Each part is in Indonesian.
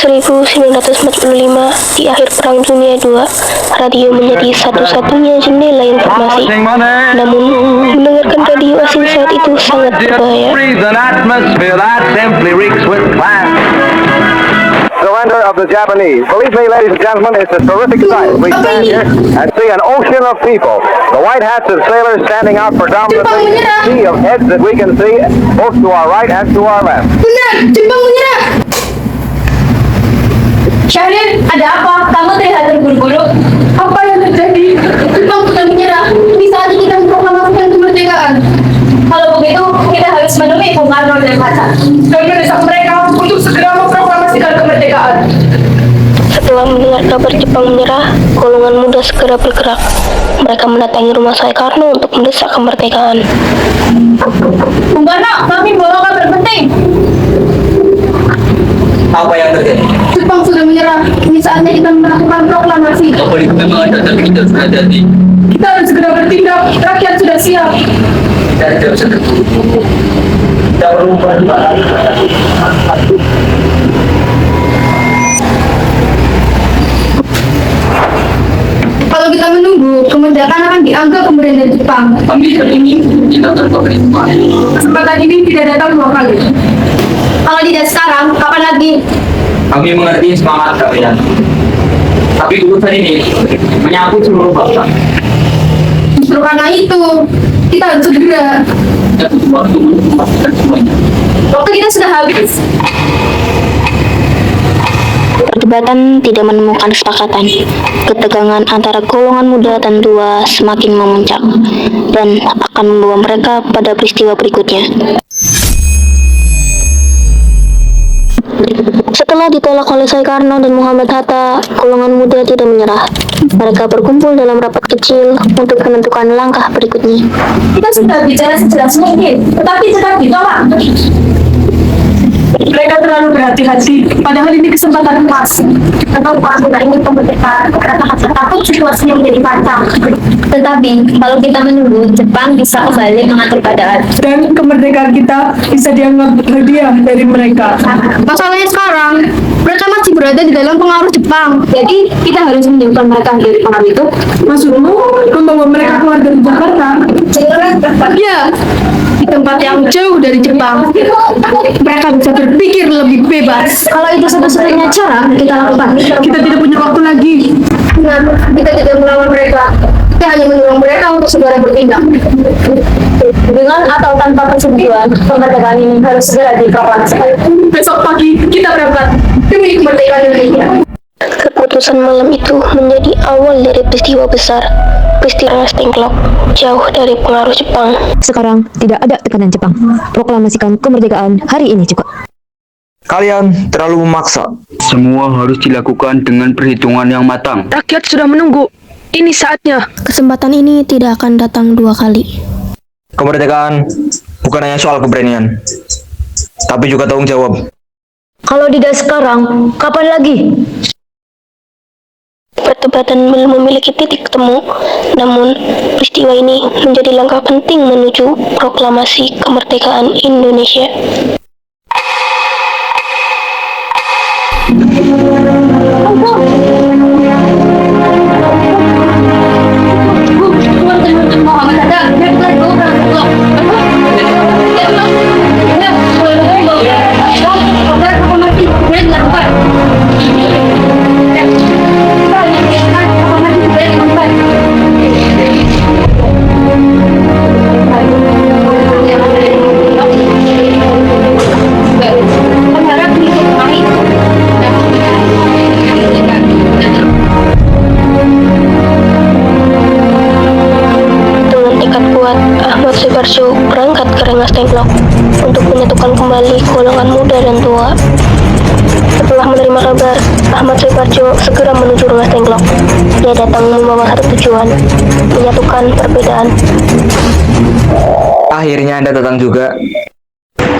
1945, di akhir Perang Dunia II, radio menjadi satu-satunya jendela informasi. Namun, mendengarkan radio asing saat itu sangat berbahaya. Surrender of the Japanese. Believe me, ladies and gentlemen, it's a terrific sight. We stand here and see an ocean of people. The white hats of sailors standing out predominantly. A sea of heads that we can see both to our right and to our left. Benar, Jepang menyerah. Syahrir, ada apa? Kamu terlihat terburu-buru. Apa yang terjadi? Jepang sudah menyerah. Di saat ini kita memproklamasikan kemerdekaan. Kalau begitu, kita harus menemui Bung Karno dan Hatta dan mendesak mereka untuk segera memproklamasikan kemerdekaan. Setelah mendengar kabar Jepang menyerah, golongan muda segera bergerak. Mereka mendatangi rumah Soekarno untuk mendesak kemerdekaan. Bung Karno, kami bawa kabar penting. Apa yang terjadi? Jepang sudah menyerah. Ini saatnya kita melakukan proklamasi. Apa itu memang ada, tapi kita sudah jadi. Kita harus segera bertindak. Rakyat sudah siap. Dan tidak bisa tertunggu. Tidak perlu berubah. Kalau kita menunggu, kemerdekaan akan dianggap pemberian dari Jepang. Kami ini kita terpemerintah. Kesempatan ini tidak datang dua kali. Kalau tidak sekarang, kapan lagi? Kami mengerti semangat kalian. Tapi urusan ini menyangkut seluruh bangsa. Justru karena itu, kita harus segera. Dan waktu memastikan semuanya. Waktu kita sudah habis. Perdebatan tidak menemukan kesepakatan. Ketegangan antara golongan muda dan tua semakin memuncak dan akan membawa mereka pada peristiwa berikutnya. Setelah ditolak oleh Soekarno dan Muhammad Hatta, golongan muda tidak menyerah. Mereka berkumpul dalam rapat kecil untuk menentukan langkah berikutnya. Kita sudah bicara sejelas mungkin, tetapi tetap ditolak. Mereka terlalu berhati-hati, padahal ini kesempatan emas. Atau kita ingin kemerdekaan, karena takut situasinya menjadi kacau. Tetapi, kalau kita menunggu, Jepang bisa kembali mengatur keadaan. Dan kemerdekaan kita bisa dianggap hadiah dari mereka. Masalahnya sekarang, mereka masih berada di dalam pengaruh Jepang. Jadi, kita harus menjauhkan mereka dari pengaruh itu. Maksudmu membawa mereka keluar dari Jakarta? Ya, di tempat yang jauh dari Jepang. Mereka bisa berpikir lebih bebas. Kalau itu satu-satunya cara, kita lakukan. Kita tidak punya waktu lagi. Kita tidak melawan mereka. Kita hanya mendorong mereka untuk segera bertindak. Dengan atau tanpa persetujuan, kemerdekaan ini harus segera diproklamasikan. Besok pagi kita berangkat Demi kemerdekaan Indonesia. Keputusan malam itu menjadi awal dari peristiwa besar, peristiwa Stengklok, jauh dari pengaruh Jepang. Sekarang tidak ada tekanan Jepang. Proklamasikan kemerdekaan hari ini juga. Kalian terlalu memaksa. Semua harus dilakukan dengan perhitungan yang matang. Rakyat sudah menunggu. Ini saatnya. Kesempatan ini tidak akan datang dua kali. Kemerdekaan bukan hanya soal keberanian, tapi juga tanggung jawab. Kalau tidak sekarang, kapan lagi? Perdebatan belum memiliki titik temu, namun peristiwa ini menjadi langkah penting menuju proklamasi kemerdekaan Indonesia. Subarjo berangkat ke Rengas Dengklok untuk menyatukan kembali golongan muda dan tua. Setelah menerima kabar, Ahmad Subarjo segera menuju Rengas Dengklok. Dia datang membawa satu tujuan, menyatukan perbedaan. Akhirnya Anda datang juga.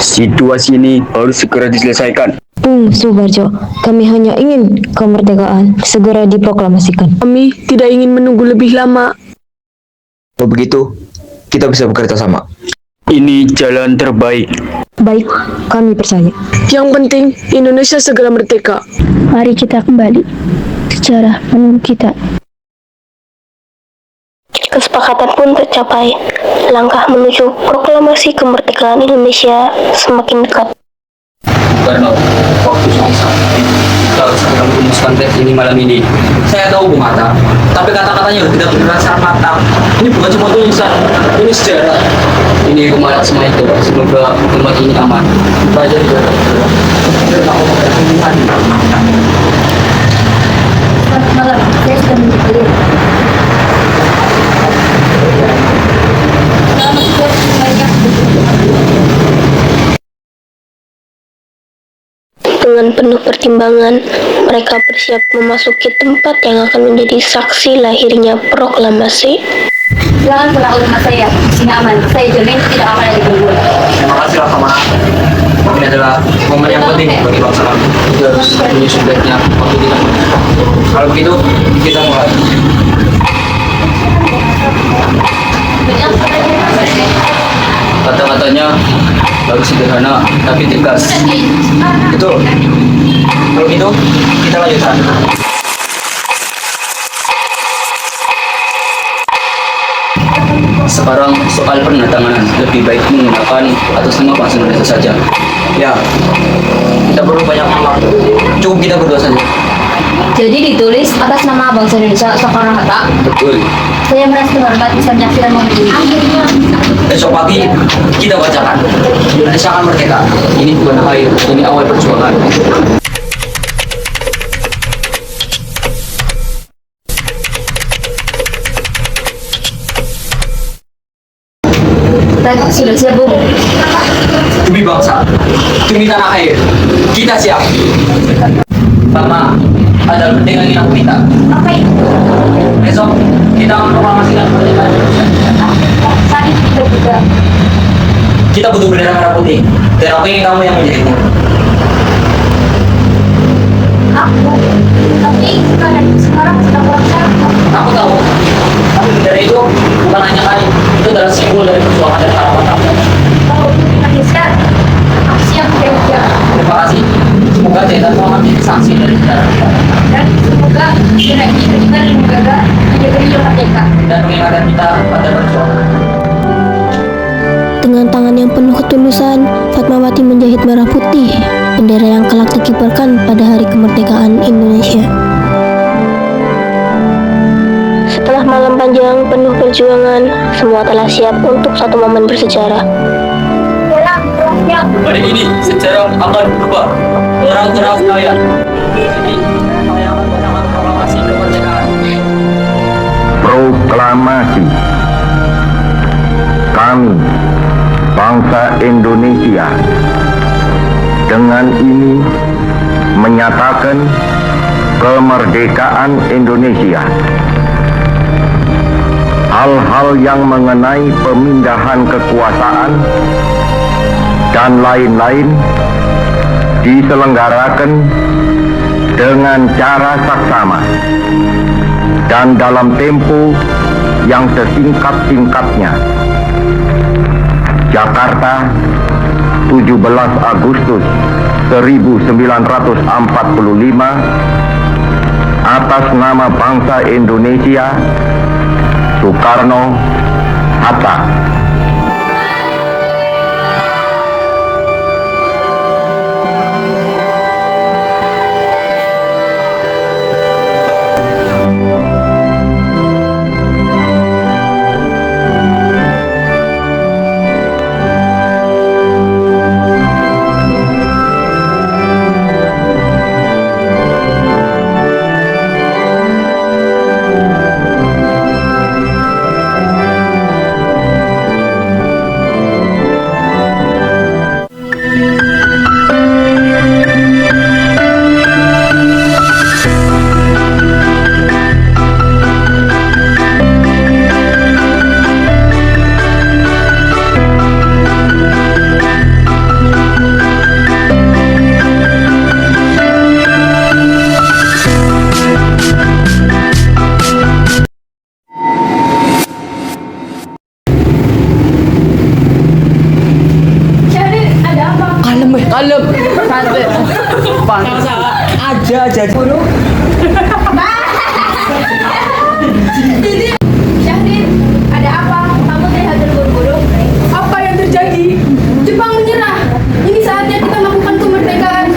Situasi ini harus segera diselesaikan. Bung Subarjo, kami hanya ingin kemerdekaan segera diproklamasikan. Kami tidak ingin menunggu lebih lama. Kalau begitu, kita bisa bekerja sama. Ini jalan terbaik. Baik, kami percaya. Yang penting Indonesia segera merdeka. Mari kita kembali. Sejarah menunggu kita. Kesepakatan pun tercapai. Langkah menuju proklamasi kemerdekaan Indonesia semakin dekat. Karena waktu susah, kita harus segera merumuskan teks ini malam ini. Saya tahu Bu Mata, tapi kata-katanya tidak berdasar matang. Ini bukan cuma tulisan, ini sejarah. Ini kemarin semua itu, semoga tempat ini aman. Belajar juga. Selamat malam, saya sudah menjadi. Selamat siang semuanya. Dengan penuh pertimbangan, mereka bersiap memasuki tempat yang akan menjadi saksi lahirnya proklamasi. Jangan pernah rumah saya, sini aman. Saya jamin tidak akan ada gangguan. Terima kasih lah sama. Ini adalah momen yang penting bagi bangsa kami. Kita harus menyusun baiknya waktu kita. Kalau begitu, kita mulai. Kata-katanya baru sederhana tapi tegas. Betul. Kalau gitu, kita lanjutkan. Sekarang soal penandatanganan lebih baik menggunakan atas nama bangsa Indonesia saja. Ya, kita perlu banyak waktu. Cukup kita berdua saja. Jadi ditulis atas nama bangsa Indonesia Soekarno-Hatta. Betul. Saya merasa terhormat bisa menyaksikan momen ini. Besok pagi kita bacakan. Indonesia akan merdeka. Ini bukan akhir, ini awal perjuangan. Kita sudah siap, Bu. Demi bangsa, demi tanah air, kita siap. Pertama adalah dengan kita kita. Apa itu? Besok kita akan proklamasikan kemerdekaan Indonesia. Saat itu juga. Kita butuh bendera merah putih. Dan aku ingin kamu yang menjahitnya. Aku. Tapi sekarang sedang kurang. Aku tahu. Tapi bendera itu bukan hanya kain. Itu adalah simbol dari perjuangan dan harapan kamu. Kalau Indonesia, aku siap bekerja. Terima kasih. Semoga jahitan Muhammad menjadi saksi dari sejarah kita. Dan semoga negara ini beriman dan menjaga negeri yang merdeka. Dan mengingatkan kita pada perjuangan. Dengan tangan yang penuh ketulusan, Fatmawati menjahit merah putih, bendera yang kelak dikibarkan pada hari kemerdekaan Indonesia. Setelah malam panjang penuh perjuangan, semua telah siap untuk satu momen bersejarah. Hari ini sejarah akan berubah. Orang-orang sekalian. Di sini saya akan membacakan proklamasi kemerdekaan. Proklamasi. Kami, bangsa Indonesia, dengan ini menyatakan kemerdekaan Indonesia. Hal-hal yang mengenai pemindahan kekuasaan dan lain-lain diselenggarakan dengan cara saksama dan dalam tempo yang sesingkat-singkatnya. Jakarta, 17 Agustus 1945, atas nama bangsa Indonesia, Soekarno-Hatta. Jajan. Syahrin, ada apa? Kamu terlihat terburu-buru. Apa yang terjadi? Jepang menyerah. Ini saatnya kita melakukan kemerdekaan.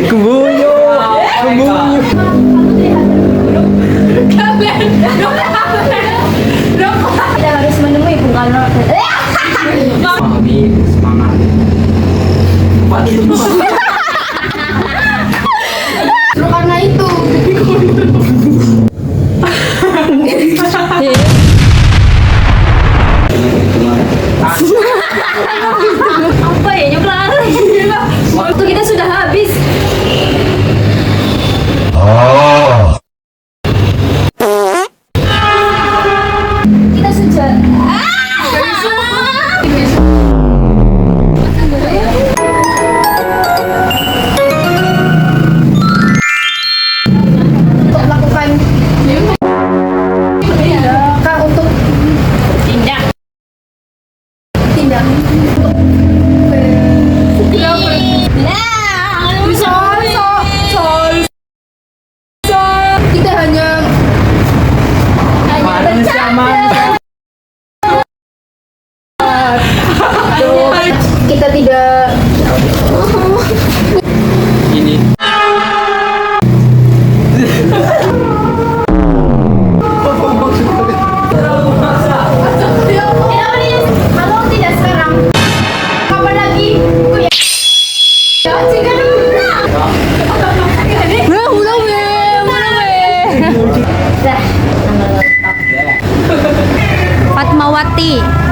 Kebunyo. Kebunyo. Kita harus menemui Bung Karno. Kami semangat. Justru karena itu. Apa ya nyoklar? Waktu kita sudah habis. Kita sudah. Untuk melakukan untuk tindak kita hanya bercanda. Kita tidak Ini kalau tidak sekarang kapan lagi ku ya jika Fatmawati